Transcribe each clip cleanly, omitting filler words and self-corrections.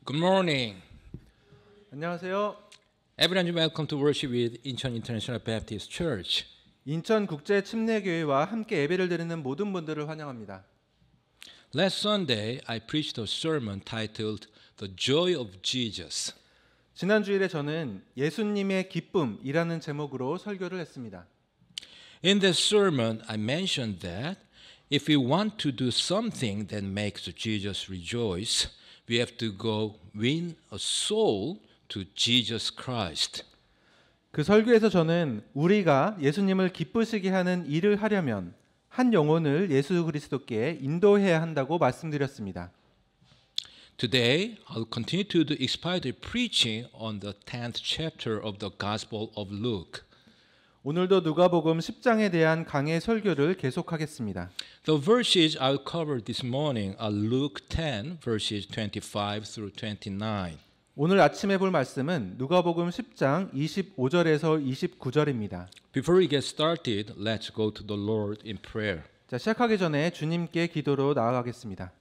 Good morning. 안녕하세요. Everyone, welcome to worship with Incheon International Baptist Church. 인천 국제 침례교회와 함께 예배를 드리는 모든 분들을 환영합니다. Last Sunday, I preached a sermon titled "The Joy of Jesus." 지난 주일에 저는 예수님의 기쁨이라는 제목으로 설교를 했습니다. In this sermon, I mentioned that if we want to do something that makes Jesus rejoice, we have to go win a soul to Jesus Christ. 그 설교에서 저는 우리가 예수님을 기쁘시게 하는 일을 하려면 한 영혼을 예수 그리스도께 인도해야 한다고 말씀드렸습니다. Today, I'll continue to do expositive preaching on the 10th chapter of the Gospel of Luke. 오늘도 누가복음 10장에 대한 강해 설교를 계속하겠습니다. The verses I'll cover this morning are Luke 10, verses 25 through 29. 오늘 아침에 볼 말씀은 누가복음 10장 25절에서 29절입니다. Before we get started, let's go to the Lord in prayer. 자, 시작하기 전에 주님께 기도로 나아가겠습니다.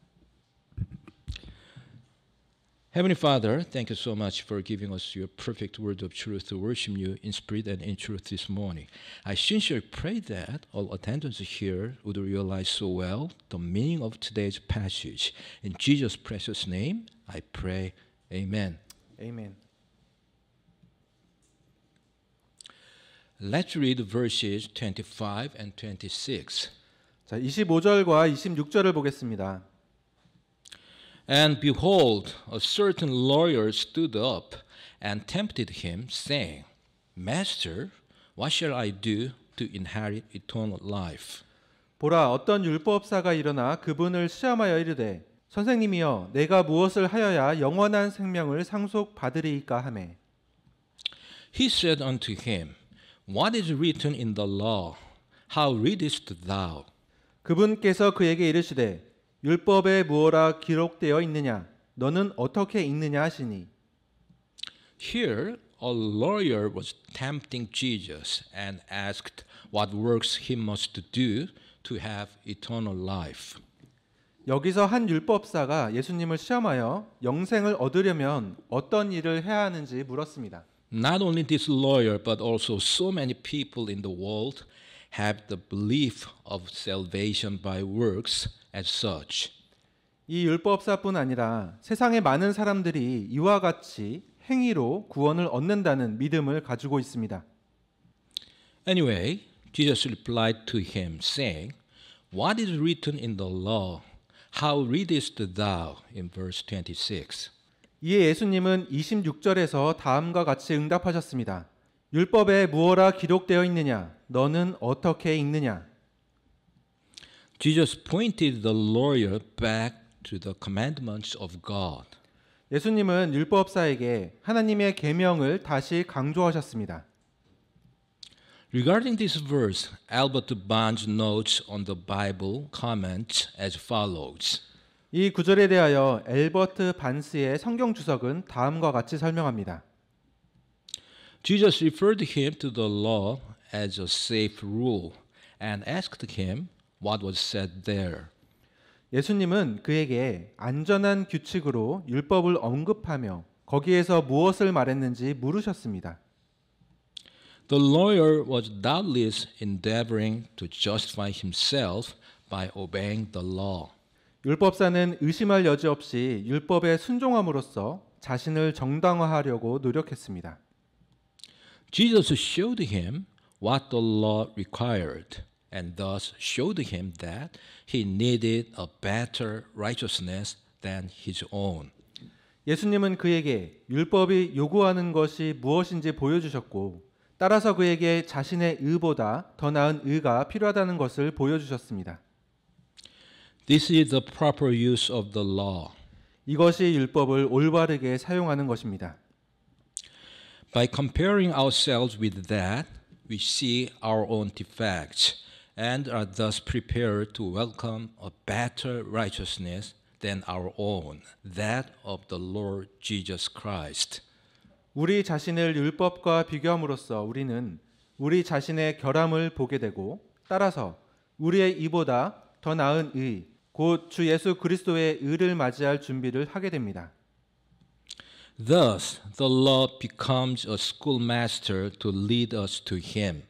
Heavenly Father, thank you so much for giving us your perfect word of truth to worship you in spirit and in truth this morning. I sincerely pray that all attendants here would realize so well the meaning of today's passage. In Jesus' precious name, I pray. Amen. 아멘. Let's read verses 25 and 26. 자, 25절과 26절을 보겠습니다. And behold, a certain lawyer stood up and tempted him, saying, Master, what shall I do to inherit eternal life? 보라, 어떤 율법사가 일어나 그분을 시험하여 이르되 선생님이여, 내가 무엇을 하여야 영원한 생명을 상속받으리이까 하매. He said unto him, What is written in the law? How readest thou? 그분께서 그에게 이르시되 율법에 무엇라 기록되어 있느냐? 너는 어떻게 읽느냐 하시니. Here, a lawyer was tempting Jesus and asked what works he must do to have eternal life. 여기서 한 율법사가 예수님을 시험하여 영생을 얻으려면 어떤 일을 해야 하는지 물었습니다. Not only this lawyer, but also so many people in the world have the belief of salvation by works as such. 이 율법사뿐 아니라 세상의 많은 사람들이 이와 같이 행위로 구원을 얻는다는 믿음을 가지고 있습니다. Anyway, Jesus replied to him, saying, What is written in the law? How readest thou? In verse 26. 이에 예수님은 26절에서 다음과 같이 응답하셨습니다. 율법에 무엇라 기록되어 있느냐? 너는 어떻게 읽느냐? Jesus pointed the lawyer back to the commandments of God. 예수님은 율법사에게 하나님의 계명을 다시 강조하셨습니다. Regarding this verse, Albert Barnes notes on the Bible comments as follows. 이 구절에 대하여 엘버트 반스의 성경 주석은 다음과 같이 설명합니다. Jesus referred him to the law as a safe rule and asked him what was said there. 예수님은 그에게 안전한 규칙으로 율법을 언급하며 거기에서 무엇을 말했는지 물으셨습니다. The lawyer was doubtless endeavoring to justify himself by obeying the law. 율법사는 의심할 여지 없이 율법에 순종함으로써 자신을 정당화하려고 노력했습니다. Jesus showed him what the law required and thus showed him that he needed a better righteousness than his own. 예수님은 그에게 율법이 요구하는 것이 무엇인지 보여주셨고 따라서 그에게 자신의 의보다 더 나은 의가 필요하다는 것을 보여주셨습니다. This is the proper use of the law. 이것이 율법을 올바르게 사용하는 것입니다. By comparing ourselves with that, we see our own defects and are thus prepared to welcome a better righteousness than our own, that of the Lord Jesus Christ. 우리 자신을 율법과 비교함으로써 우리는 우리 자신의 결함을 보게 되고 따라서 우리의 이보다 더 나은 의, 곧 주 예수 그리스도의 의를 맞이할 준비를 하게 됩니다. Thus, the law becomes a schoolmaster to lead us to Him.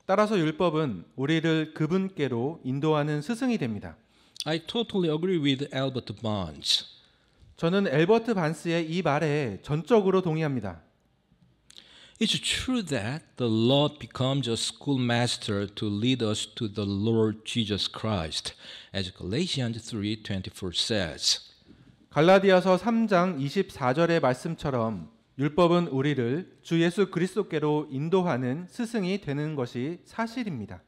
따라서 율법은 우리를 그분께로 인도하는 스승이 됩니다. I totally agree with Albert Barnes. 저는 엘버트 반스의 이 말에 전적으로 동의합니다. It's true that the law becomes a schoolmaster to lead us to the Lord Jesus Christ, as Galatians 3:24 says. 갈라디아서 3장 24절의 말씀처럼 율법은 우리를 주 예수 그리스도께로 인도하는 스승이 되는 것이 사실입니다.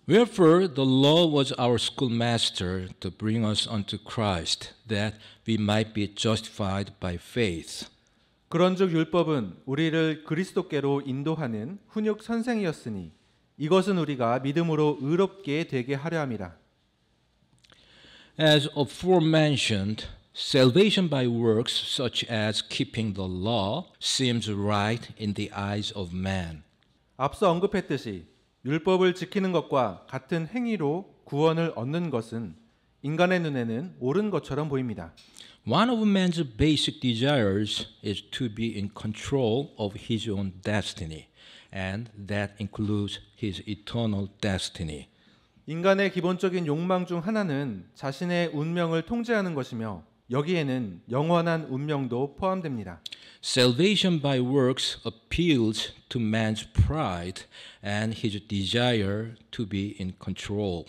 Wherefore the law was our schoolmaster to bring us unto Christ, that we might be justified by faith. 그런즉 율법은 우리를 그리스도께로 인도하는 훈육 선생이었으니 이것은 우리가 믿음으로 의롭게 되게 하려 함이라. As aforementioned, salvation by works such as keeping the law seems right in the eyes of man. 앞서 언급했듯이 율법을 지키는 것과 같은 행위로 구원을 얻는 것은 인간의 눈에는 옳은 것처럼 보입니다. One of man's basic desires is to be in control of his own destiny, and that includes his eternal destiny. 인간의 기본적인 욕망 중 하나는 자신의 운명을 통제하는 것이며 여기에는 영원한 운명도 포함됩니다. Salvation by works appeals to man's pride and his desire to be in control.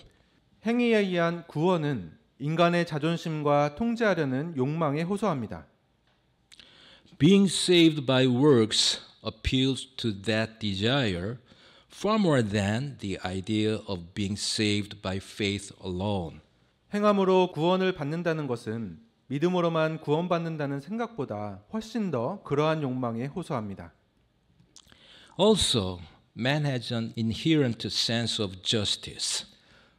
행위에 의한 구원은 인간의 자존심과 통제하려는 욕망에 호소합니다. Being saved by works appeals to that desire far more than the idea of being saved by faith alone. 행함으로 구원을 받는다는 것은 믿음으로만 구원받는다는 생각보다 훨씬 더 그러한 욕망에 호소합니다. Also, man has an inherent sense of justice.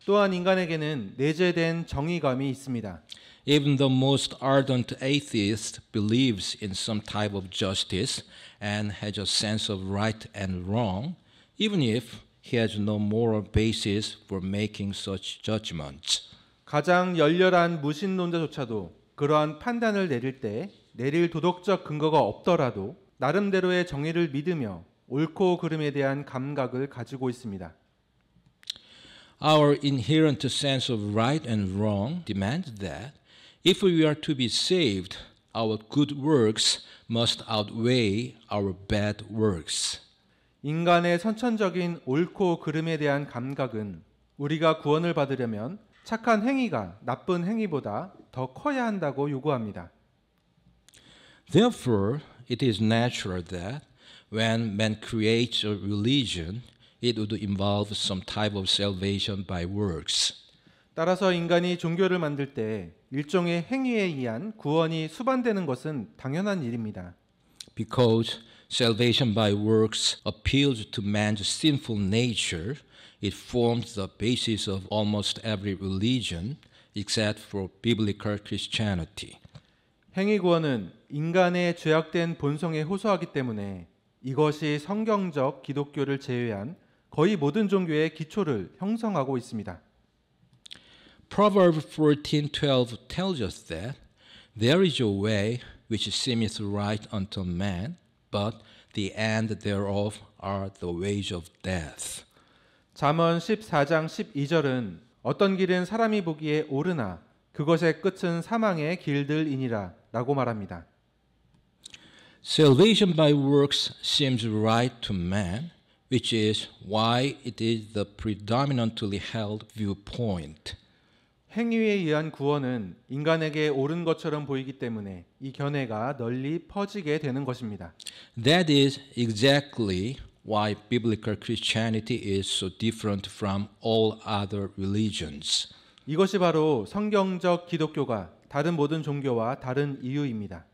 또한 인간에게는 내재된 정의감이 있습니다. Even the most ardent atheist believes in some type of justice and has a sense of right and wrong, even if he has no moral basis for making such judgments. 가장 열렬한 무신론자조차도 그러한 판단을 내릴 때 내릴 도덕적 근거가 없더라도 나름대로의 정의를 믿으며 옳고 그름에 대한 감각을 가지고 있습니다. Our inherent sense of right and wrong demands that if we are to be saved, our good works must outweigh our bad works. 인간의 선천적인 옳고 그름에 대한 감각은 우리가 구원을 받으려면 착한 행위가 나쁜 행위보다 더 커야 한다고 요구합니다. Therefore, it is natural that when man creates a religion, it would involve some type of salvation by works. 따라서 인간이 종교를 만들 때 일종의 행위에 의한 구원이 수반되는 것은 당연한 일입니다. Because salvation by works appeals to man's sinful nature, it forms the basis of almost every religion except for biblical Christianity. 행위 구원은 인간의 죄악된 본성에 호소하기 때문에 이것이 성경적 기독교를 제외한 거의 모든 종교의 기초를 형성하고 있습니다. Proverbs 14:12 tells us that there is a way which seemeth right unto man, but the end thereof are the ways of death. 잠언 14장 12절은 어떤 길은 사람이 보기에 옳으나 그것의 끝은 사망의 길들이니라 라고 말합니다. Salvation by works seems right to man, which is why it is the predominantly held viewpoint. 행위에 의한 구원은 인간에게 옳은 것처럼 보이기 때문에 이 견해가 널리 퍼지게 되는 것입니다. That is exactly why biblical Christianity is so different from all other religions. 이것이 바로 성경적 기독교가 다른 모든 종교와 다른 이유입니다.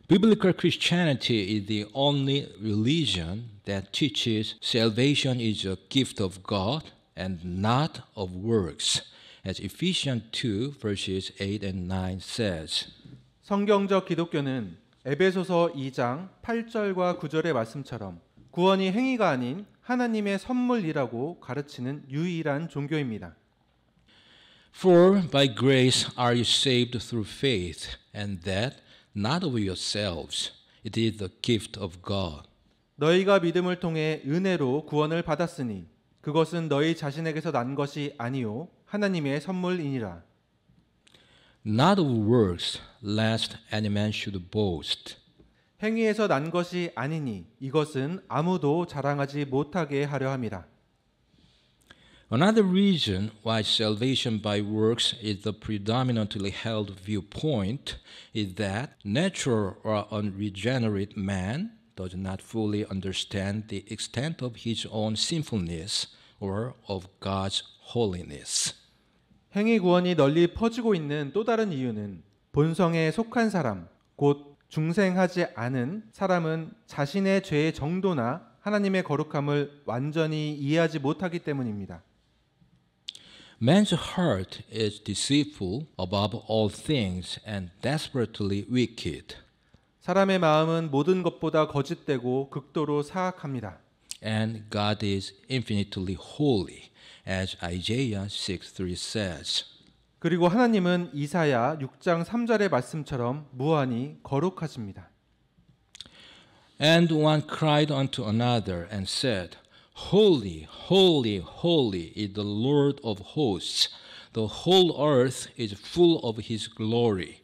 Biblical Christianity is the only religion that teaches salvation is a gift of God and not of works, as Ephesians 2 verses 8 and 9 says. 성경적 기독교는 에베소서 2장 8절과 9절의 말씀처럼 구원이 행위가 아닌 하나님의 선물이라고 가르치는 유일한 종교입니다. For by grace are you saved through faith, and that not of yourselves. It is the gift of God. 너희가 믿음을 통해 은혜로 구원을 받았으니 그것은 너희 자신에게서 난 것이 아니요 하나님의 선물이니라. Not of works, lest any man should boast. 행위에서 난 것이 아니니 이것은 아무도 자랑하지 못하게 하려 함이라. Another reason why salvation by works is the predominantly held viewpoint is that natural or unregenerate man does not fully understand the extent of his own sinfulness or of God's holiness. 행위 구원이 널리 퍼지고 있는 또 다른 이유는 본성에 속한 사람, 곧 중생하지 않은 사람은 자신의 죄의 정도나 하나님의 거룩함을 완전히 이해하지 못하기 때문입니다. Man's heart is deceitful above all things and desperately wicked. 사람의 마음은 모든 것보다 거짓되고 극도로 사악합니다. And God is infinitely holy, as Isaiah 6:3 says. 그리고 하나님은 이사야 6장 3절의 말씀처럼 무한히 거룩하십니다. And one cried unto another and said, Holy, holy, holy is the Lord of hosts. The whole earth is full of his glory.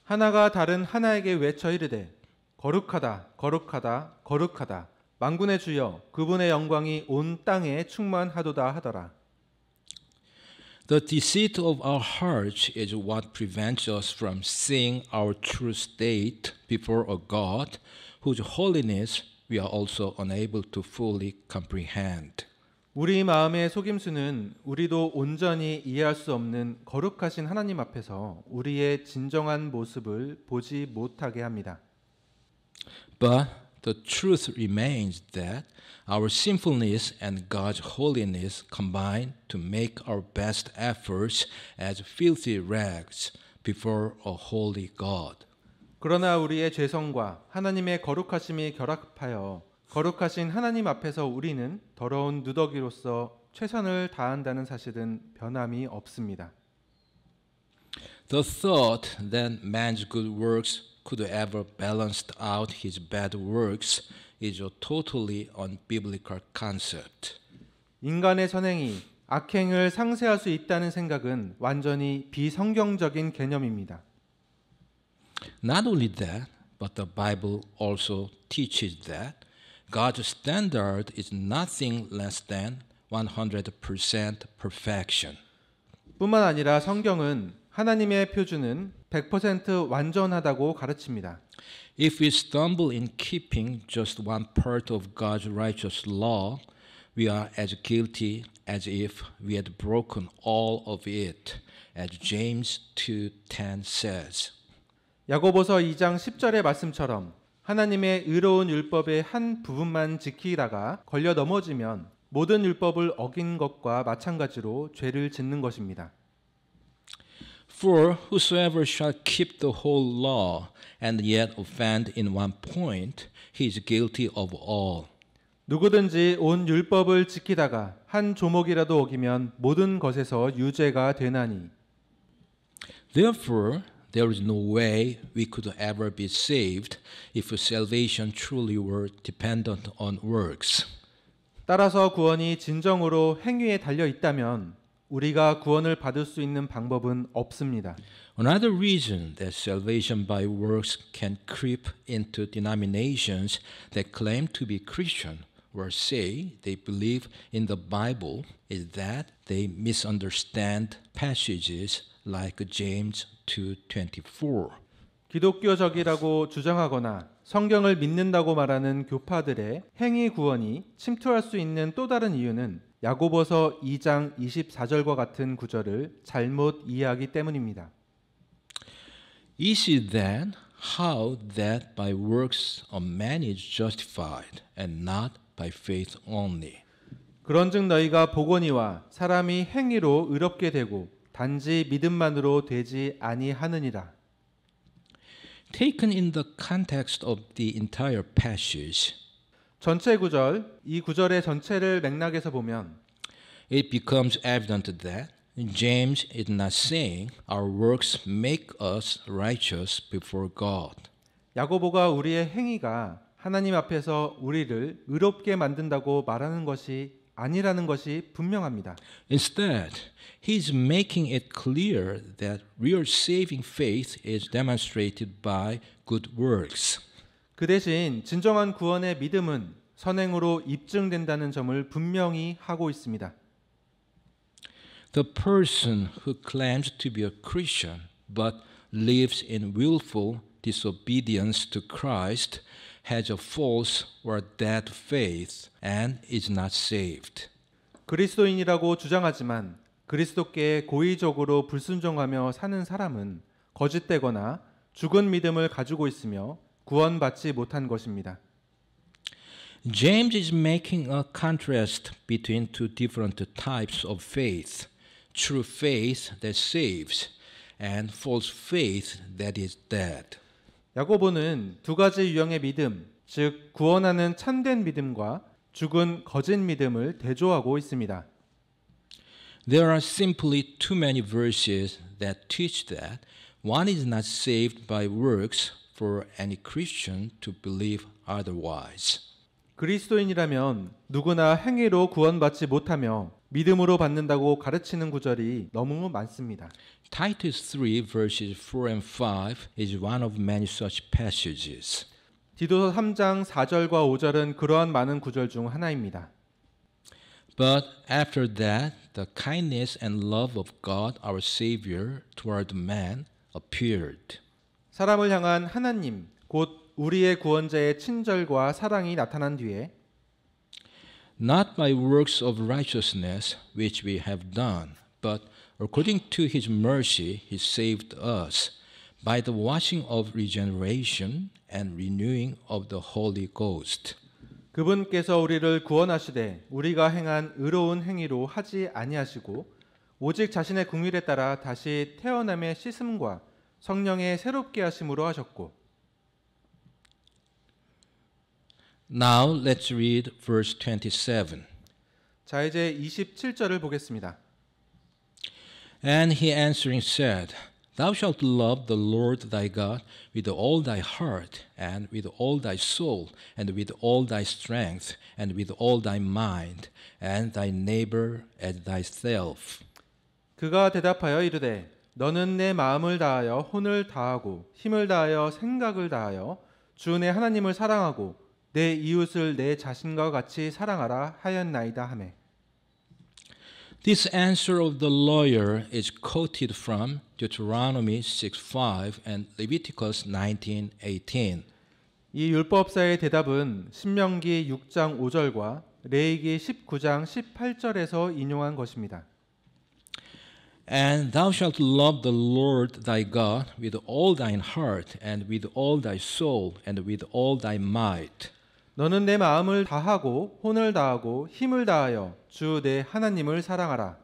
하나가 다른 하나에게 외쳐 이르되 거룩하다 거룩하다 거룩하다 만군의 주여 그분의 영광이 온 땅에 충만하도다 하더라. The deceit of our hearts is what prevents us from seeing our true state before a God whose holiness we are also unable to fully comprehend. 우리 마음의 속임수는 우리도 온전히 이해할 수 없는 거룩하신 하나님 앞에서 우리의 진정한 모습을 보지 못하게 합니다. But the truth remains that our sinfulness and God's holiness combine to make our best efforts as filthy rags before a holy God. 그러나 우리의 죄성과 하나님의 거룩하심이 결합하여 거룩하신 하나님 앞에서 우리는 더러운 누더기로서 최선을 다한다는 사실은 변함이 없습니다. The thought that man's good works could ever balance out his bad works is a totally unbiblical concept. 인간의 선행이 악행을 상쇄할 수 있다는 생각은 완전히 비성경적인 개념입니다. Not only that, but the Bible also teaches that God's standard is nothing less than 100% perfection. 뿐만 아니라 성경은 하나님의 표준은 100% 완전하다고 가르칩니다. If we stumble in keeping just one part of God's righteous law, we are as guilty as if we had broken all of it, as James 2:10 says. 야고보서 2장 10절의 말씀처럼 하나님의 의로운 율법의 한 부분만 지키다가 걸려 넘어지면 모든 율법을 어긴 것과 마찬가지로 죄를 짓는 것입니다. For whosoever shall keep the whole law and yet offend in one point, he is guilty of all. 누구든지 온 율법을 지키다가 한 조목이라도 어기면 모든 것에서 유죄가 되나니. Therefore, there is no way we could ever be saved if salvation truly were dependent on works. 따라서 구원이 진정으로 행위에 달려 있다면 우리가 구원을 받을 수 있는 방법은 없습니다. Another reason that salvation by works can creep into denominations that claim to be Christian or say they believe in the Bible is that they misunderstand passages like James 2:24. 기독교적이라고 주장하거나 성경을 믿는다고 말하는 교파들의 행위 구원이 침투할 수 있는 또 다른 이유는 야고보서 2장 24절과 같은 구절을 잘못 이해하기 때문입니다. Is it then how that by works a man is justified and not by faith only? 그런즉 너희가 보거니와 사람이 행위로 의롭게 되고 단지 믿음만으로 되지 아니하느니라. Taken in the context of the entire passage, 전체 구절, 이 구절의 전체를 맥락에서 보면 it becomes evident that James is not saying our works make us righteous before God. 야고보가 우리의 행위가 하나님 앞에서 우리를 의롭게 만든다고 말하는 것이 아니라는 것이 분명합니다. Instead, he is making it clear that real saving faith is demonstrated by good works. 그 대신 진정한 구원의 믿음은 선행으로 입증된다는 점을 분명히 하고 있습니다. The person who claims to be a Christian but lives in willful disobedience to Christ has a false or dead faith and is not saved. 그리스도인이라고 주장하지만 그리스도께 고의적으로 불순종하며 사는 사람은 거짓되거나 죽은 믿음을 가지고 있으며 구원받지 못한 것입니다. James is making a contrast between two different types of faith, true faith that saves and false faith that is dead. 야고보는 두 가지 유형의 믿음, 즉 구원하는 참된 믿음과 죽은 거짓 믿음을 대조하고 있습니다. There are simply too many verses that teach that one is not saved by works for any Christian to believe otherwise. 그리스도인이라면 누구나 행위로 구원받지 못하며 믿음으로 받는다고 가르치는 구절이 너무 많습니다. Titus 3 verses 4 and 5 is one of many such passages. 디도서 3장 4절과 5절은 그러한 많은 구절 중 하나입니다. But after that, the kindness and love of God our Savior toward man appeared. 사람을 향한 하나님, 곧 우리의 구원자의 친절과 사랑이 나타난 뒤에 Not by works of righteousness which we have done, but according to his mercy he saved us by the washing of regeneration and renewing of the Holy Ghost. 그분께서 우리를 구원하시되 우리가 행한 의로운 행위로 하지 아니하시고 오직 자신의 긍휼에 따라 다시 태어남의 씻음과 성령의 새롭게 하심으로 하셨고. Now let's read verse 27. 자, 이제 27절을 보겠습니다. And he answering said, Thou shalt love the Lord thy God with all thy heart, and with all thy soul, and with all thy strength, and with all thy mind, and thy neighbor as thyself. 그가 대답하여 이르되 너는 내 마음을 다하여 혼을 다하고 힘을 다하여 생각을 다하여 주 내 하나님을 사랑하고 내 이웃을 내 자신과 같이 사랑하라 하였나이다 하매. This answer of the lawyer is quoted from Deuteronomy 6:5 and Leviticus 19:18. 이 율법사의 대답은 신명기 6장 5절과 레위기 19장 18절에서 인용한 것입니다. And thou shalt love the Lord thy God with all thine heart and with all thy soul and with all thy might. 너는 내 마음을 다하고 혼을 다하고 힘을 다하여 주 내 하나님을 사랑하라.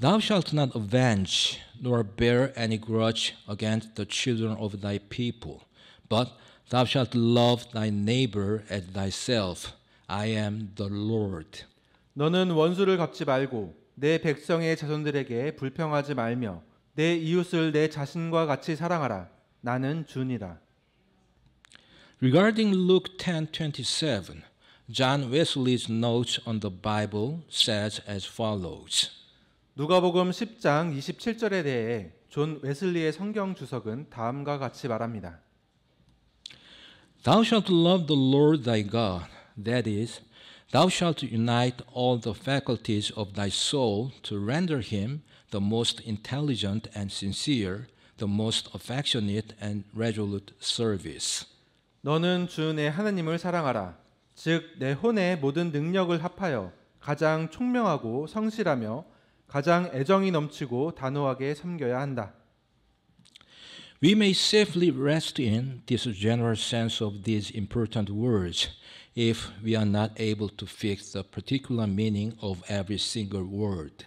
Thou shalt not avenge nor bear any grudge against the children of thy people, but thou shalt love thy neighbor as thyself. I am the Lord. 너는 원수를 갚지 말고 내 백성의 자손들에게 불평하지 말며 내 이웃을 내 자신과 같이 사랑하라. 나는 주니라. Regarding Luke 10:27, John Wesley's notes on the Bible says as follows. 누가복음 10장 27절에 대해 존 웨슬리의 성경 주석은 다음과 같이 말합니다. Thou shalt love the Lord thy God, that is, thou shalt unite all the faculties of thy soul to render him the most intelligent and sincere, the most affectionate and resolute service. 너는 주 내 하나님을 사랑하라. 즉 내 혼의 모든 능력을 합하여 가장 총명하고 성실하며 가장 애정이 넘치고 단호하게 섬겨야 한다. We may safely rest in this general sense of these important words if we are not able to fix the particular meaning of every single word.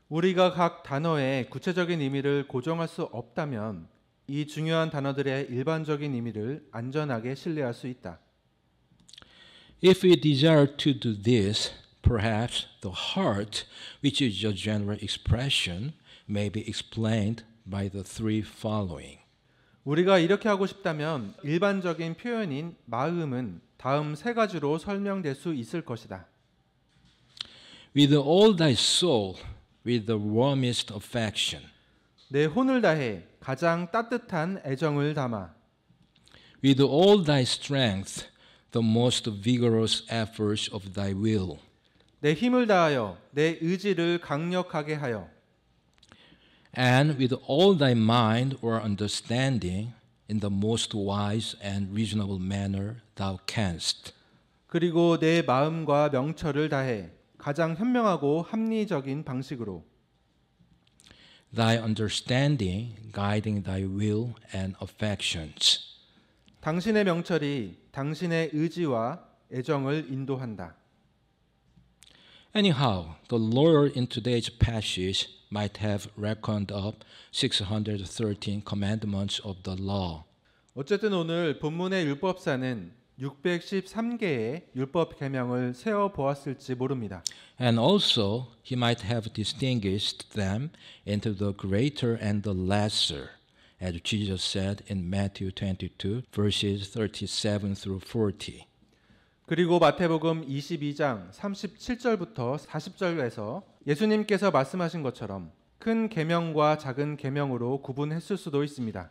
우리가 각 단어의 구체적인 의미를 고정할 수 없다면 이 중요한 단어들의 일반적인 의미를 안전하게 신뢰할 수 있다. If we desire to do this, perhaps the heart, which is a general expression, may be explained by the three following. 우리가 이렇게 하고 싶다면 일반적인 표현인 마음은 다음 세 가지로 설명될 수 있을 것이다. With all thy soul, with the warmest affection. 내 혼을 다해 가장 따뜻한 애정을 담아. With all thy strength, the most vigorous efforts of thy will. 내 힘을 다하여 내 의지를 강력하게 하여. And with all thy mind or understanding, in the most wise and reasonable manner thou canst. 그리고 내 마음과 명철을 다해 가장 현명하고 합리적인 방식으로. Thy understanding guiding thy will and affections. 당신의 명철이 당신의 의지와 애정을 인도한다. Anyhow, the Lord in today's passage might have reckoned up 613 commandments of the law. 어쨌든 오늘 본문의 율법사는 613개의 율법 계명을 세어 보았을지 모릅니다. And also, he might have distinguished them into the greater and the lesser, as Jesus said in Matthew 22, verses 37 through 40. 그리고 마태복음 22장 37절부터 40절에서 예수님께서 말씀하신 것처럼 큰 계명과 작은 계명으로 구분했을 수도 있습니다.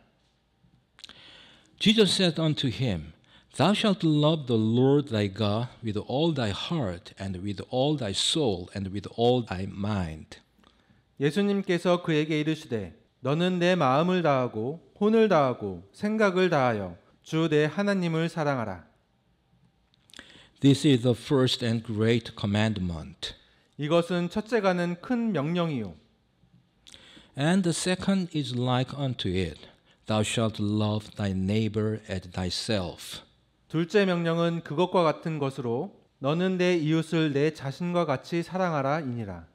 Jesus said unto him, Thou shalt love the Lord thy God with all thy heart and with all thy soul and with all thy mind. 예수님께서 그에게 이르시되 너는 내 마음을 다하고 혼을 다하고 생각을 다하여 주 내 하나님을 사랑하라. This is the first and great commandment. 이것은 첫째가는 큰 명령이요. And the second is like unto it. Thou shalt love thy neighbor as thyself. 둘째 명령은 그것과 같은 것으로 너는 내 이웃을 내 자신과 같이 사랑하라 이니라.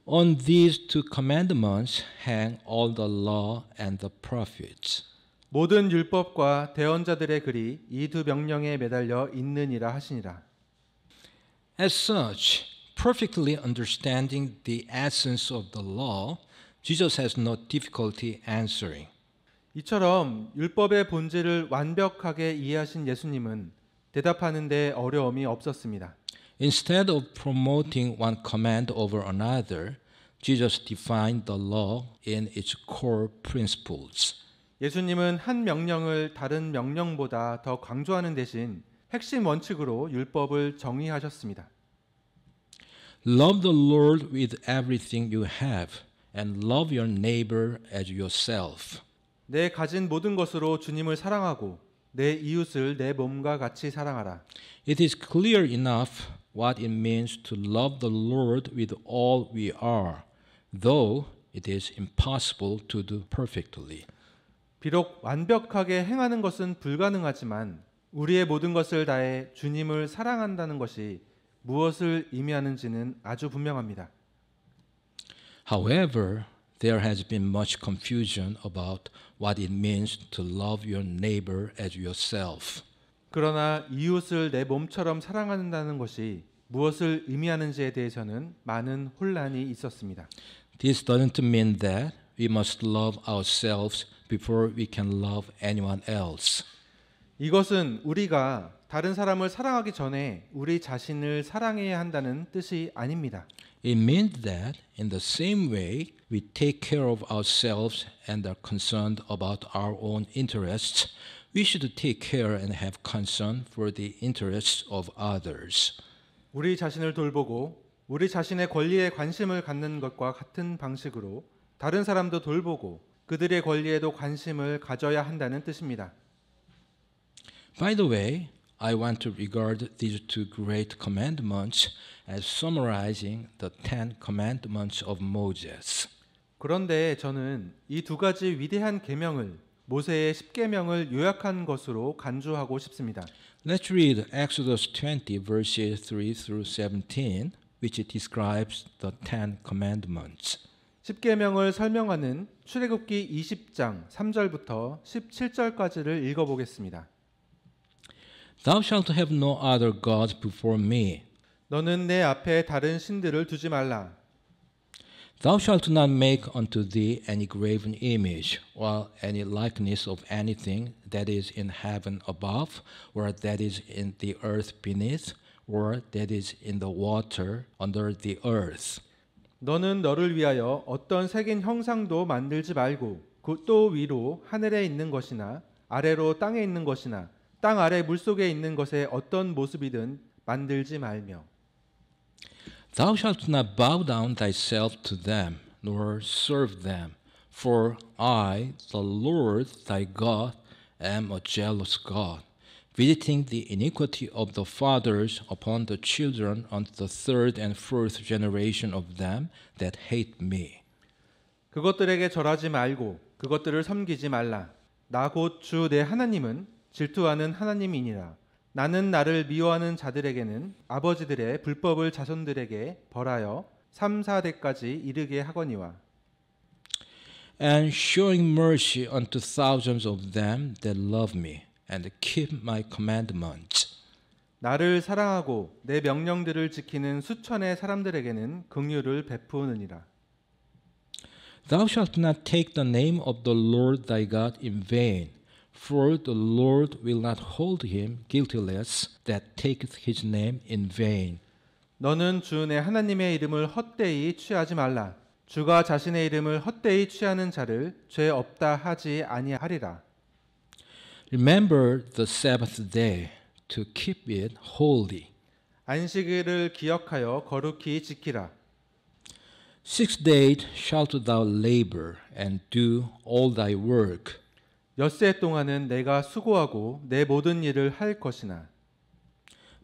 On these two commandments hang all the law and the prophets. 모든 율법과 대언자들의 글이 이 두 명령에 매달려 있느니라 하시니라. As such, perfectly understanding the essence of the law, Jesus has no difficulty answering. 이처럼 율법의 본질을 완벽하게 이해하신 예수님은 대답하는 데 어려움이 없었습니다. Instead of promoting one command over another, Jesus defined the law in its core principles. 예수님은 한 명령을 다른 명령보다 더 강조하는 대신 핵심 원칙으로 율법을 정의하셨습니다. Love the Lord with everything you have, and love your neighbor as yourself. 내 가진 모든 것으로 주님을 사랑하고 내 이웃을 내 몸과 같이 사랑하라. It is clear enough what it means to love the Lord with all we are, though it is impossible to do perfectly. 비록 완벽하게 행하는 것은 불가능하지만 우리의 모든 것을 다해 주님을 사랑한다는 것이 무엇을 의미하는지는 아주 분명합니다. However, there has been much confusion about what it means to love your neighbor as yourself. 그러나 이웃을 내 몸처럼 사랑한다는 것이 무엇을 의미하는지에 대해서는 많은 혼란이 있었습니다. This doesn't mean that we must love ourselves before we can love anyone else. 이것은 우리가 다른 사람을 사랑하기 전에 우리 자신을 사랑해야 한다는 뜻이 아닙니다. It means that in the same way we take care of ourselves and are concerned about our own interests, we should take care and have concern for the interests of others. 우리 자신을 돌보고 우리 자신의 권리에 관심을 갖는 것과 같은 방식으로 다른 사람도 돌보고 그들의 권리에도 관심을 가져야 한다는 뜻입니다. By the way, I want to regard these two great commandments as summarizing the 10 commandments of Moses. 그런데 저는 이 두 가지 위대한 계명을 모세의 10계명을 요약한 것으로 간주하고 싶습니다. Let's read Exodus 20 verses 3 through 17, which describes the 10 commandments. 10계명을 설명하는 출애굽기 20장 3절부터 17절까지를 읽어보겠습니다. Thou shalt have no other gods before me. 너는 내 앞에 다른 신들을 두지 말라. Thou shalt not make unto thee any graven image, or any likeness of anything that is in heaven above, or that is in the earth beneath, or that is in the water under the earth. 너는 너를 위하여 어떤 새긴 형상도 만들지 말고 또 위로 하늘에 있는 것이나 아래로 땅에 있는 것이나 땅 아래 물속에 있는 것의 어떤 모습이든 만들지 말며 Thou shalt not bow down thyself to them, nor serve them. For I, the Lord thy God, am a jealous God, visiting the iniquity of the fathers upon the children unto the third and fourth generation of them that hate me. 그것들에게 절하지 말고 그것들을 섬기지 말라. 나 곧 주 내 하나님은 질투하는 하나님이니라. 나는 나를 미워하는 자들에게는 아버지들의 불법을 자손들에게 벌하여 3, 4대까지 이르게 하거니와 And showing mercy unto thousands of them that love me and keep my commandments. 나를 사랑하고 내 명령들을 지키는 수천의 사람들에게는 긍휼을 베푸느니라. Thou shalt not take the name of the Lord thy God in vain, for the Lord will not hold him guiltless that taketh his name in vain. 너는 주 내 하나님의 이름을 헛되이 취하지 말라. 주가 자신의 이름을 헛되이 취하는 자를 죄 없다 하지 아니하리라. Remember the Sabbath day to keep it holy. 안식일을 기억하여 거룩히 지키라. 6 days shalt thou labor and do all thy work. 엿새 동안은 내가 수고하고 내 모든 일을 할 것이나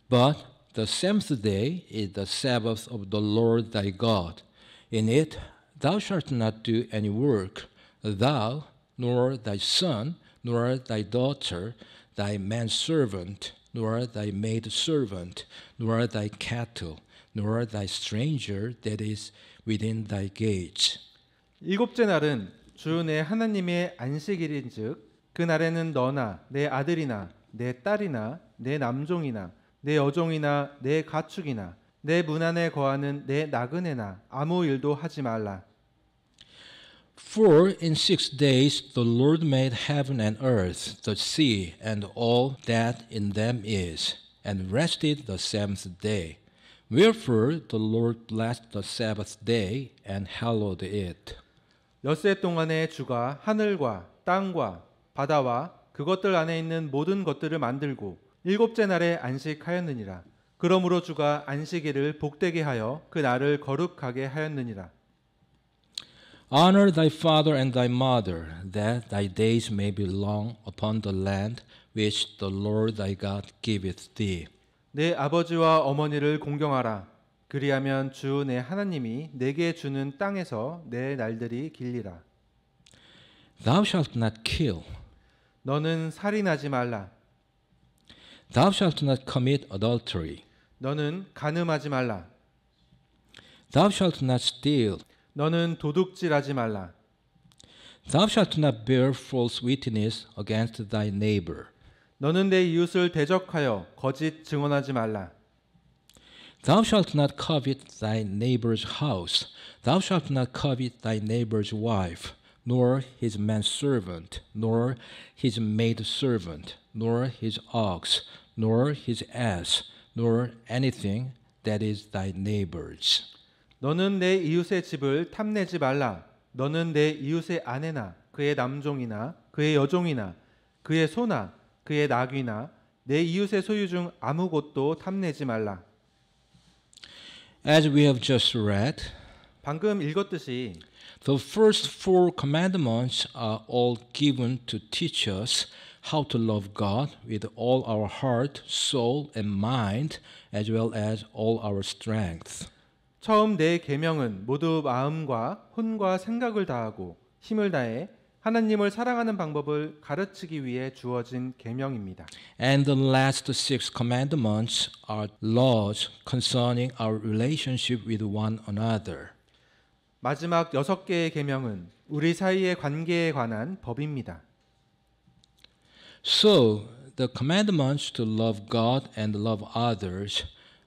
But the seventh day is the Sabbath of the Lord thy God. In it thou shalt not do any work, thou, nor thy son, nor thy daughter, thy manservant, nor thy maidservant, nor thy cattle, nor thy stranger that is within thy gates. 일곱째 날은 주 내 하나님의 안식일인즉 그 날에는 너나 내 아들이나 내 딸이나 내 남종이나 내 여종이나 내 가축이나 내 문 안에 거하는 내 나그네나 아무 일도 하지 말라. For in 6 days the Lord made heaven and earth, the sea, and all that in them is, and rested the seventh day. Wherefore the Lord blessed the Sabbath day and hallowed it. 엿새 동안에 주가 하늘과 땅과 바다와 그것들 안에 있는 모든 것들을 만들고 일곱째 날에 안식하였느니라. 그러므로 주가 안식일을 복되게 하여 그 날을 거룩하게 하였느니라. Honor thy father and thy mother, that thy days may be long upon the land which the Lord thy God giveth thee. 내 아버지와 어머니를 공경하라. 그리하면 주 내 하나님이 내게 주는 땅에서 내 날들이 길리라. Thou shalt not kill. 너는 살인하지 말라. Thou shalt not commit adultery. 너는 간음하지 말라. Thou shalt not steal. 너는 도둑질하지 말라. Thou shalt not bear false witness against thy neighbor. 너는 내 이웃을 대적하여 거짓 증언하지 말라. Thou shalt not covet thy neighbor's house. Thou shalt not covet thy neighbor's wife, nor his manservant, nor his maidservant, nor his ox, nor his ass, nor anything that is thy neighbor's. 너는 내 이웃의 집을 탐내지 말라. 너는 내 이웃의 아내나 그의 남종이나 그의 여종이나 그의 소나 그의 낙이나 내 이웃의 소유 중 아무 것도 탐내지 말라. As we have just read, 방금 읽었듯이 the first 4 commandments are all given to teach us how to love God with all our heart, soul, and mind, as well as all our strength. 처음 네 계명은 모두 마음과 혼과 생각을 다하고 힘을 다해 하나님을 사랑하는 방법을 가르치기 위해 주어진 계명입니다. And the last 6 commandments are laws concerning our relationship with one another. 마지막 6개의 계명은 우리 사이의 관계에 관한 법입니다. So, the commandments to love God and love others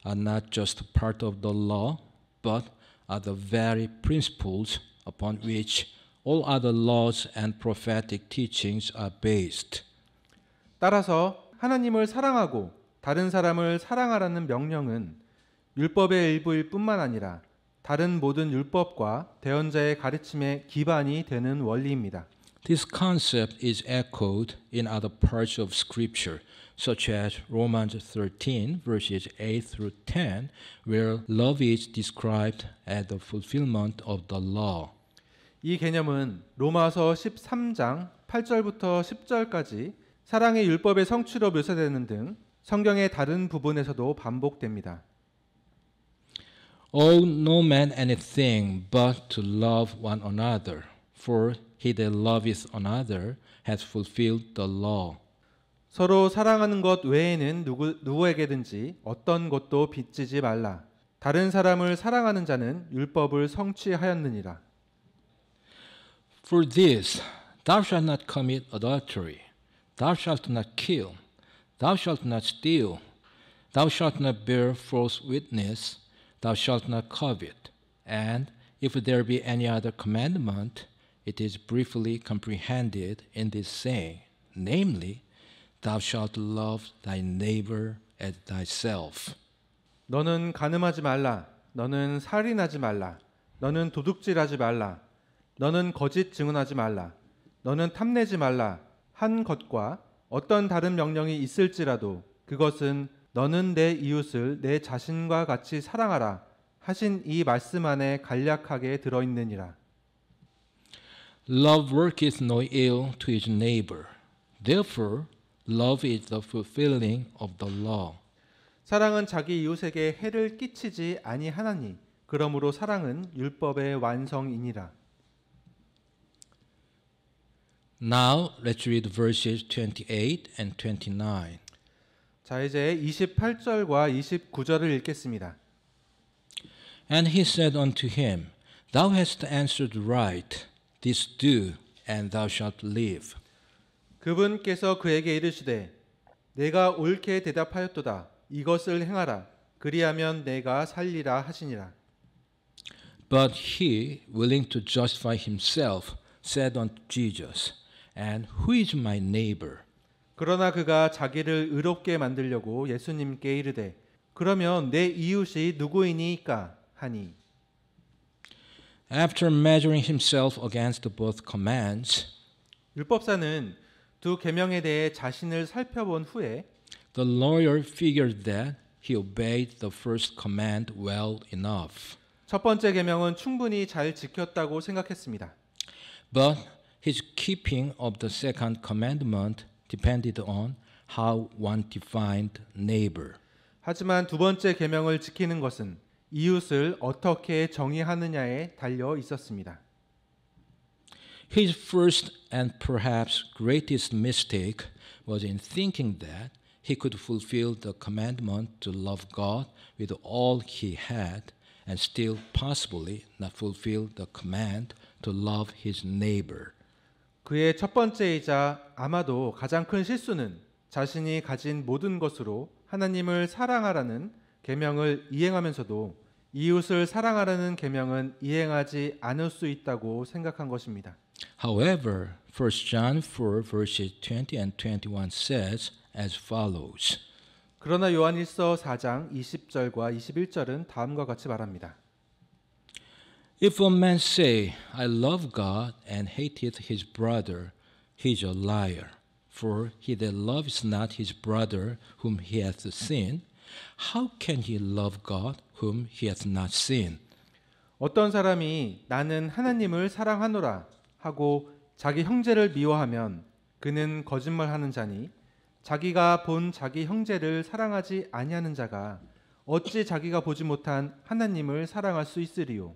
are not just part of the law, but are the very principles upon which all other laws and prophetic teachings are based. 따라서 하나님을 사랑하고 다른 사람을 사랑하라는 명령은 율법의 일부일 뿐만 아니라 다른 모든 율법과 대언자의 가르침의 기반이 되는 원리입니다. This concept is echoed in other parts of Scripture, such as Romans 13, verses 8 through 10, where love is described as the fulfillment of the law. 이 개념은 로마서 13장 8절부터 10절까지 사랑의 율법의 성취로 묘사되는 등 성경의 다른 부분에서도 반복됩니다. Owe no man anything but to love one another, for he that loveth another hath fulfilled the law. 서로 사랑하는 것 외에는 누구에게든지 어떤 것도 빚지지 말라. 다른 사람을 사랑하는 자는 율법을 성취하였느니라. For this, thou shalt not commit adultery, thou shalt not kill, thou shalt not steal, thou shalt not bear false witness, thou shalt not covet. And if there be any other commandment, it is briefly comprehended in this saying, namely, thou shalt love thy neighbor as thyself. 너는 간음하지 말라. 너는 살인하지 말라. 너는 도둑질하지 말라. 너는 거짓 증언하지 말라. 너는 탐내지 말라. 한 것과 어떤 다른 명령이 있을지라도 그것은 너는 내 이웃을 내 자신과 같이 사랑하라 하신 이 말씀 안에 간략하게 들어있느니라. Love worketh no ill to his neighbor. Therefore, love is the fulfilling of the law. 사랑은 자기 이웃에게 해를 끼치지 아니하나니 그러므로 사랑은 율법의 완성이니라. Now let's read verses 28 and 29. 자, 이제 28절과 29절을 읽겠습니다. And he said unto him, Thou hast answered right. This do, and thou shalt live. 그분께서 그에게 이르시되 내가 옳게 대답하였도다. 이것을 행하라. 그리하면 내가 살리라 하시니라. But he, willing to justify himself, said unto Jesus, And who is my neighbor? 그러나 그가 자기를 의롭게 만들려고 예수님께 이르되 그러면 내 이웃이 누구이니까 하니. After measuring himself against both commands, 율법사는 두 계명에 대해 자신을 살펴본 후에 the lawyer figured that he obeyed the first command well enough. 첫 번째 계명은 충분히 잘 지켰다고 생각했습니다. But his keeping of the second commandment depended on how one defined neighbor. 하지만 두 번째 계명을 지키는 것은 이웃을 어떻게 정의하느냐에 달려 있었습니다. His first and perhaps greatest mistake was in thinking that he could fulfill the commandment to love God with all he had and still possibly not fulfill the command to love his neighbor. 그의 첫 번째이자 아마도 가장 큰 실수는 자신이 가진 모든 것으로 하나님을 사랑하라는 계명을 이행하면서도 이웃을 사랑하라는 계명은 이행하지 않을 수 있다고 생각한 것입니다. However, 1 John 4 verses 20 and 21 says as follows. 그러나 요한일서 4장 20절과 21절은 다음과 같이 말합니다. If a man say, I love God and hateth his brother, he is a liar. For he that loves not his brother whom he hath seen, how can he love God whom he hath not seen? 어떤 사람이 나는 하나님을 사랑하노라 하고 자기 형제를 미워하면 그는 거짓말하는 자니 자기가 본 자기 형제를 사랑하지 아니하는 자가 어찌 자기가 보지 못한 하나님을 사랑할 수 있으리요?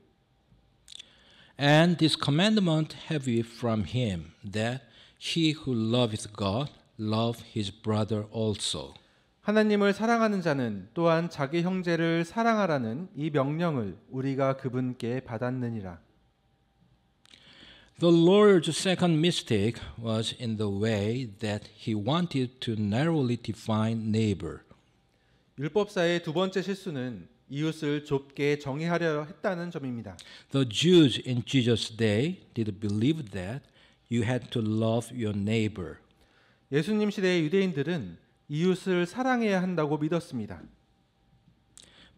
And this commandment have we from him, that he who loveth God love his brother also. 하나님을 사랑하는 자는 또한 자기 형제를 사랑하라는 이 명령을 우리가 그분께 받았느니라. The Lord's second mistake was in the way that he wanted to narrowly define neighbor. 율법사의 두 번째 실수는 이웃을 좁게 정의하려 했다는 점입니다. The Jews in Jesus' day did believe that you had to love your neighbor. 예수님 시대의 유대인들은 이웃을 사랑해야 한다고 믿었습니다.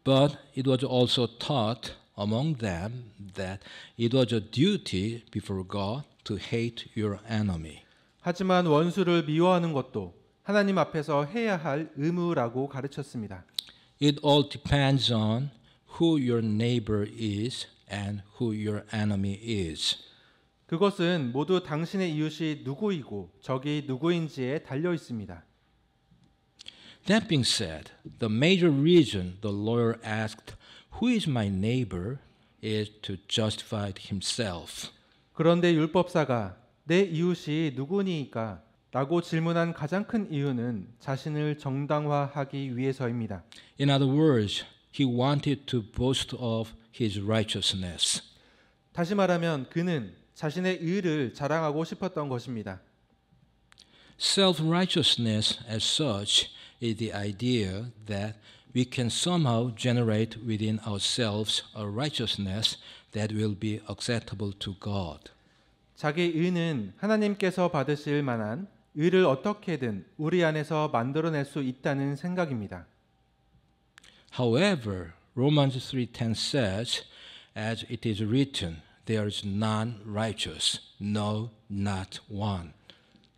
But it was also taught among them that it was a duty before God to hate your enemy. 하지만 원수를 미워하는 것도 하나님 앞에서 해야 할 의무라고 가르쳤습니다. It all depends on who your neighbor is and who your enemy is. 그것은 모두 당신의 이웃이 누구이고 적이 누구인지에 달려 있습니다. That being said, the major reason the lawyer asked, "Who is my neighbor?" is to justify himself. 그런데 율법사가 내 이웃이 누구니까? 라고 질문한 가장 큰 이유는 자신을 정당화하기 위해서입니다. In other words, he wanted to boast of his righteousness. 다시 말하면 그는 자신의 의를 자랑하고 싶었던 것입니다. Self-righteousness as such is the idea that we can somehow generate within ourselves a righteousness that will be acceptable to God. 자기 의는 하나님께서 받으실 만한 의를 어떻게든 우리 안에서 만들어낼 수 있다는 생각입니다. However, Romans 3:10 says, as it is written, there is none righteous, no, not one.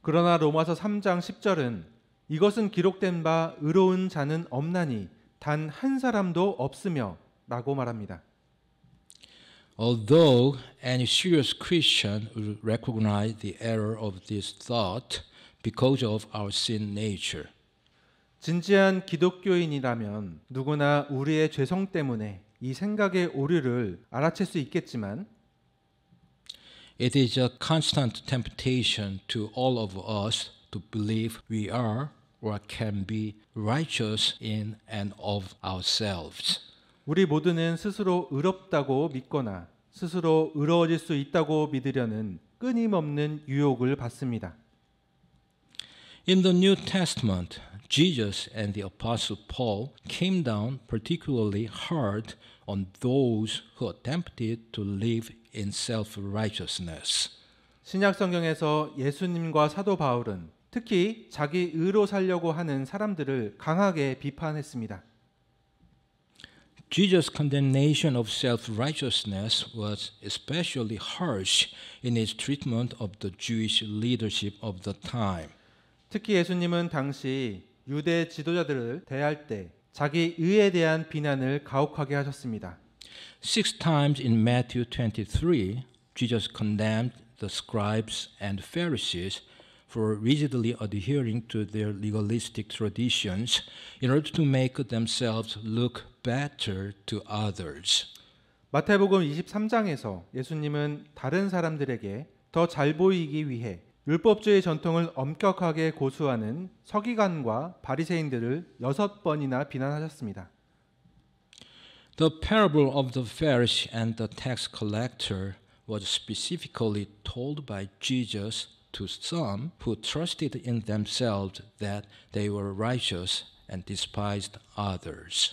그러나 로마서 3장 10절은 이것은 기록된 바 의로운 자는 없나니 단 한 사람도 없으며 라고 말합니다. Although any serious Christian would recognize the error of this thought because of our sin nature, 진지한 기독교인이라면 누구나 우리의 죄성 때문에 이 생각의 오류를 알아챌 수 있겠지만 it is a constant temptation to all of us to believe we are or can be righteous in and of ourselves. 우리 모두는 스스로 의롭다고 믿거나 스스로 의로워질 수 있다고 믿으려는 끊임없는 유혹을 받습니다. In the New Testament, Jesus and the Apostle Paul came down particularly hard on those who attempted to live in self-righteousness. 신약 성경에서 예수님과 사도 바울은 특히 자기 의로 살려고 하는 사람들을 강하게 비판했습니다. Jesus' condemnation of self-righteousness was especially harsh in his treatment of the Jewish leadership of the time. 특히 예수님은 당시 유대 지도자들을 대할 때 자기 의에 대한 비난을 가혹하게 하셨습니다. 6 times in Matthew 23, Jesus condemned the scribes and Pharisees for rigidly adhering to their legalistic traditions in order to make themselves look better to others. 마태복음 23장에서 예수님은 다른 사람들에게 더 잘 보이기 위해 율법주의 전통을 엄격하게 고수하는 서기관과 바리새인들을 6번이나 비난하셨습니다. The parable of the Pharisee and the tax collector was specifically told by Jesus to some who trusted in themselves that they were righteous and despised others.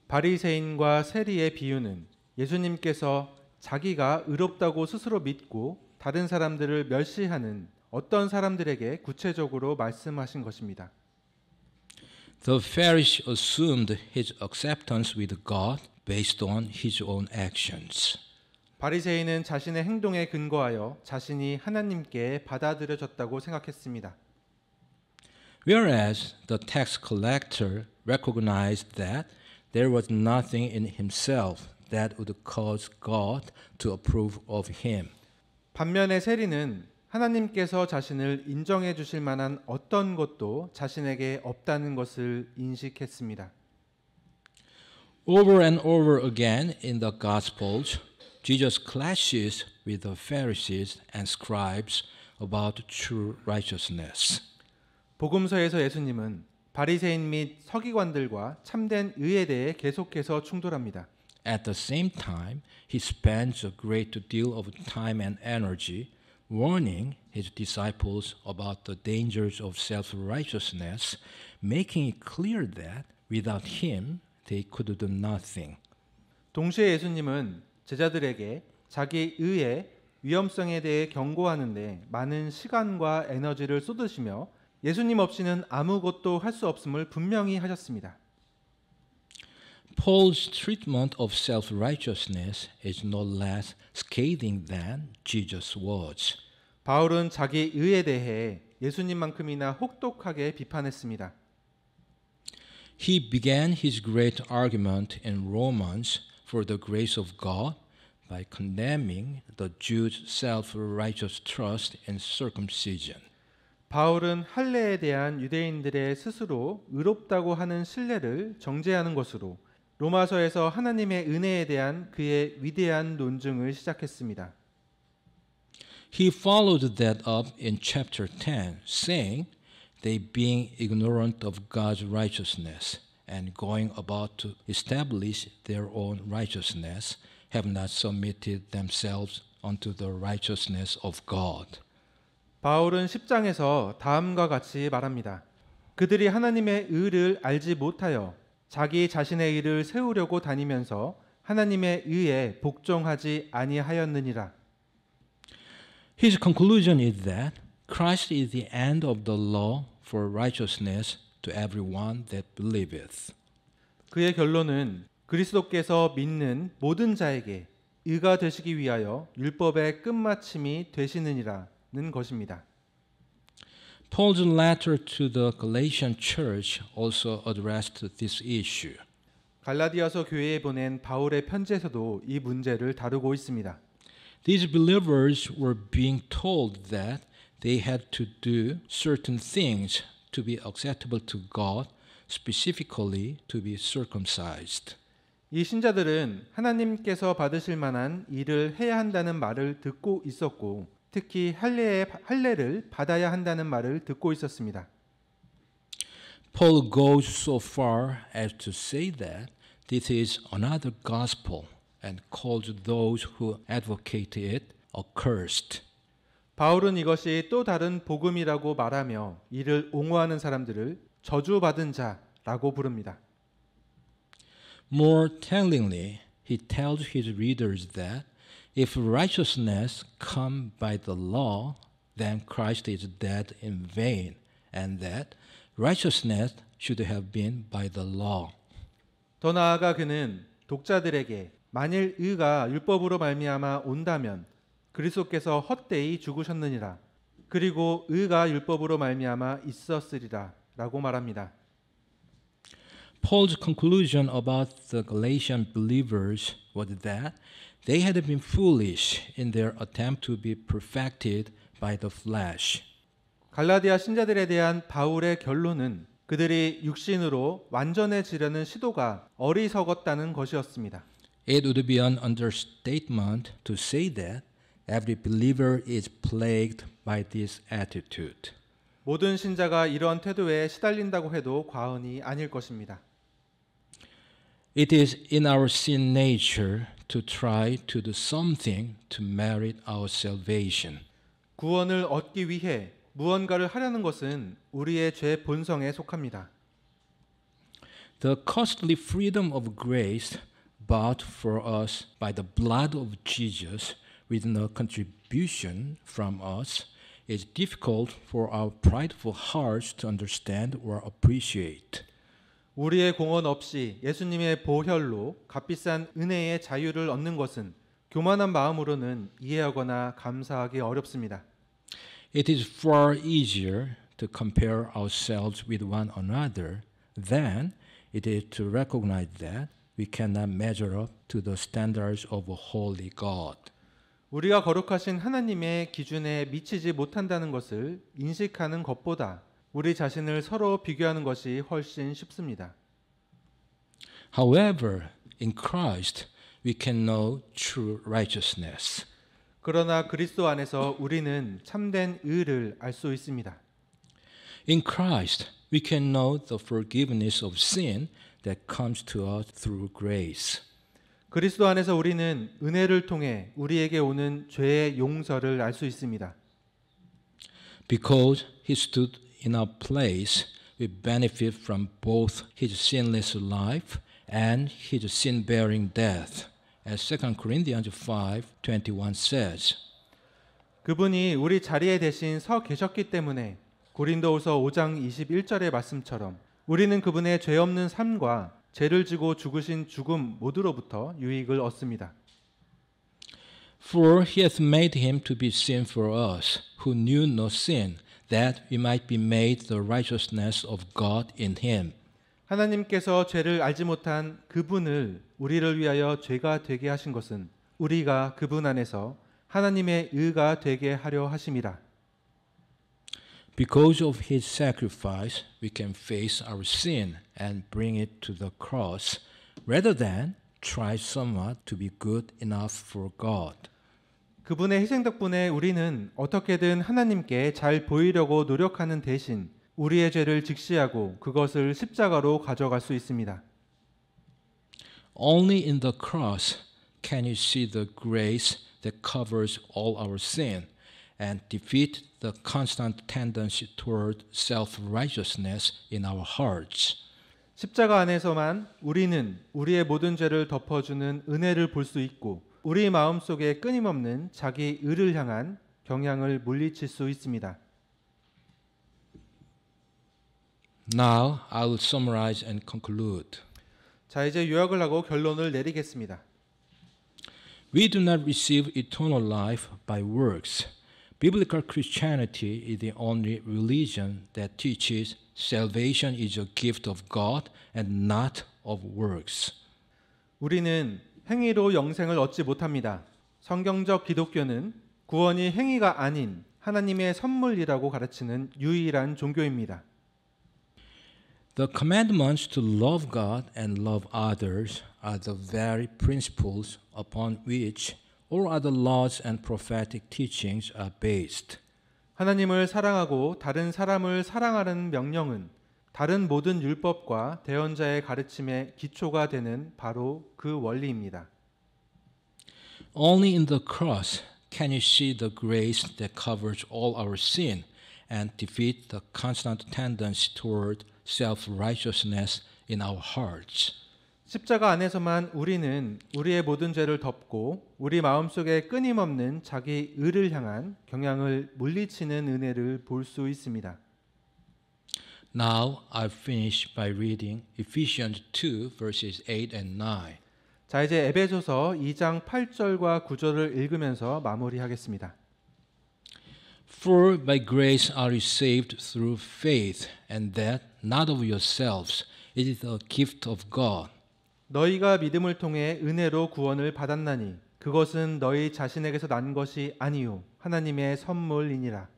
바리새인과 세리의 비유는 예수님께서 자기가 의롭다고 스스로 믿고 다른 사람들을 멸시하는 어떤 사람들에게 구체적으로 말씀하신 것입니다. The Pharisee assumed his acceptance with God based on his own actions. 바리새인은 자신의 행동에 근거하여 자신이 하나님께 받아들여졌다고 생각했습니다. Whereas the tax collector recognized that there was nothing in himself that would cause God to approve of him. 반면에 세리는 하나님께서 자신을 인정해 주실 만한 어떤 것도 자신에게 없다는 것을 인식했습니다. Over and over again in the Gospels, Jesus clashes with the Pharisees and scribes about true righteousness. 복음서에서 예수님은 바리새인 및 서기관들과 참된 의에 대해 계속해서 충돌합니다. At the same time, he spends a great deal of time and energy warning his disciples about the dangers of self-righteousness, making it clear that Without him, they could do nothing. 동시에 예수님은 제자들에게 자기 의의 위험성에 대해 경고하는데 많은 시간과 에너지를 쏟으시며 예수님 없이는 아무것도 할 수 없음을 분명히 하셨습니다. Paul's treatment of self-righteousness is no less scathing than Jesus' words. 바울은 자기 의에 대해 예수님만큼이나 혹독하게 비판했습니다. He began his great argument in Romans for the grace of God by condemning the Jews' self-righteous trust in circumcision. 바울은 할례에 대한 유대인들의 스스로 의롭다고 하는 신뢰를 정죄하는 것으로 로마서에서 하나님의 은혜에 대한 그의 위대한 논증을 시작했습니다. He followed that up in chapter 10, saying, They being ignorant of God's righteousness and going about to establish their own righteousness, have not submitted themselves unto the righteousness of God. 바울은 10장에서 다음과 같이 말합니다. 그들이 하나님의 의를 알지 못하여 자기 자신의 의를 세우려고 다니면서 하나님의 의에 복종하지 아니하였느니라. His conclusion is that Christ is the end of the law for righteousness to everyone that believeth. 그의 결론은 그리스도께서 믿는 모든 자에게 의가 되시기 위하여 율법의 끝마침이 되시느니라는 것입니다. Paul's letter to the Galatian church also addressed this issue. 갈라디아서 교회에 보낸 바울의 편지에서도 이 문제를 다루고 있습니다. These believers were being told that they had to do certain things to be acceptable to God, specifically to be circumcised. 이 신자들은 하나님께서 받으실 만한 일을 해야 한다는 말을 듣고 있었고 특히 할례를 받아야 한다는 말을 듣고 있었습니다. Paul goes so far as to say that this is another gospel and calls those who advocate it accursed. 바울은 이것이 또 다른 복음이라고 말하며 이를 옹호하는 사람들을 저주받은 자라고 부릅니다. More tellingly, he tells his readers that if righteousness come by the law, then Christ is dead in vain, and that righteousness should have been by the law. 더 나아가 그는 독자들에게 만일 의가 율법으로 말미암아 온다면 그리스도께서 헛되이 죽으셨느니라. 그리고 의가 율법으로 말미암아 있었으리라 라고 말합니다. Paul's conclusion about the Galatian believers was that they had been foolish in their attempt to be perfected by the flesh. 갈라디아 신자들에 대한 바울의 결론은 그들이 육신으로 완전해지려는 시도가 어리석었다는 것이었습니다. It would be an understatement to say that every believer is plagued by this attitude. 모든 신자가 이러한 태도에 시달린다고 해도 과언이 아닐 것입니다. It is in our sin nature to try to do something to merit our salvation. 구원을 얻기 위해 무언가를 하려는 것은 우리의 죄 본성에 속합니다. The costly freedom of grace bought for us by the blood of Jesus with no contribution from us is difficult for our prideful hearts to understand or appreciate. 우리의 공헌 없이 예수님의 보혈로 값비싼 은혜의 자유를 얻는 것은 교만한 마음으로는 이해하거나 감사하기 어렵습니다. It is far easier to compare ourselves with one another than it is to recognize that we cannot measure up to the standards of a holy God. 우리가 거룩하신 하나님의 기준에 미치지 못한다는 것을 인식하는 것보다 우리 자신을 서로 비교하는 것이 훨씬 쉽습니다. However, in Christ we can know true righteousness. 그러나 그리스도 안에서 우리는 참된 의를 알 수 있습니다. In Christ we can know the forgiveness of sin that comes to us through grace. 그리스도 안에서 우리는 은혜를 통해 우리에게 오는 죄의 용서를 알 수 있습니다. Because he stood in our place we benefit from both his sinless life and his sin-bearing death. As 2 Corinthians 5:21 says. 그분이 우리 자리에 대신 서 계셨기 때문에 고린도후서 5장 21절의 말씀처럼 우리는 그분의 죄 없는 삶과 죄를 지고 죽으신 죽음 모두로부터 유익을 얻습니다. For he hath made him to be sin for us, who knew no sin, that we might be made the righteousness of God in him. 하나님께서 죄를 알지 못한 그분을 우리를 위하여 죄가 되게 하신 것은 우리가 그분 안에서 하나님의 의가 되게 하려 하심이라. Because of his sacrifice, we can face our sin and bring it to the cross, rather than try somewhat to be good enough for God. 그분의 희생 덕분에 우리는 어떻게든 하나님께 잘 보이려고 노력하는 대신 우리의 죄를 직시하고 그것을 십자가로 가져갈 수 있습니다. Only in the cross can you see the grace that covers all our sin and defeat the constant tendency toward self-righteousness in our hearts. 십자가 안에서만 우리는 우리의 모든 죄를 덮어주는 은혜를 볼 수 있고 우리 마음속에 끊임없는 자기 의를 향한 경향을 물리칠 수 있습니다. Now I will summarize and conclude. 자, 이제 요약을 하고 결론을 내리겠습니다. We do not receive eternal life by works. Biblical Christianity is the only religion that teaches salvation is a gift of God and not of works. 우리는 행위로 영생을 얻지 못합니다. 성경적 기독교는 구원이 행위가 아닌 하나님의 선물이라고 가르치는 유일한 종교입니다. The commandments to love God and love others are the very principles upon which all other laws and prophetic teachings are based. 하나님을 사랑하고 다른 사람을 사랑하는 명령은 다른 모든 율법과 대언자의 가르침의 기초가 되는 바로 그 원리입니다. Only in the cross can you see the grace that covers all our sin and defeat the constant tendency toward self-righteousness in our hearts. 십자가 안에서만 우리는 우리의 모든 죄를 덮고 우리 마음속에 끊임없는 자기 의를 향한 경향을 물리치는 은혜를 볼 수 있습니다. Now I've finished by reading Ephesians 2 verses 8 and 9. 자, 이제 에베소서 2장 8절과 9절을 읽으면서 마무리하겠습니다. For by grace are you saved through faith, and that not of yourselves, it is a gift of God. 너희가 믿음을 통해 은혜로 구원을 받았나니 그것은 너희 자신에게서 난 것이 아니요 하나님의 선물이니라.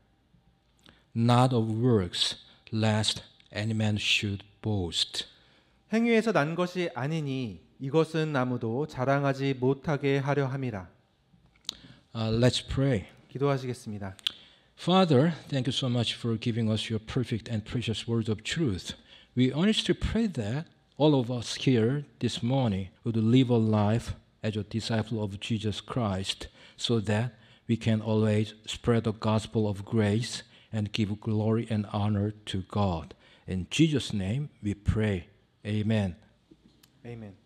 Not of works, lest any man should boast. 행위에서 난 것이 아니니 이것은 아무도 자랑하지 못하게 하려 함이라. Let's pray. 기도하시겠습니다. Father, thank you so much for giving us your perfect and precious word of truth. We honestly pray that all of us here this morning would live a life as a disciple of Jesus Christ so that we can always spread the gospel of grace and give glory and honor to God. In Jesus' name we pray. Amen. 아멘.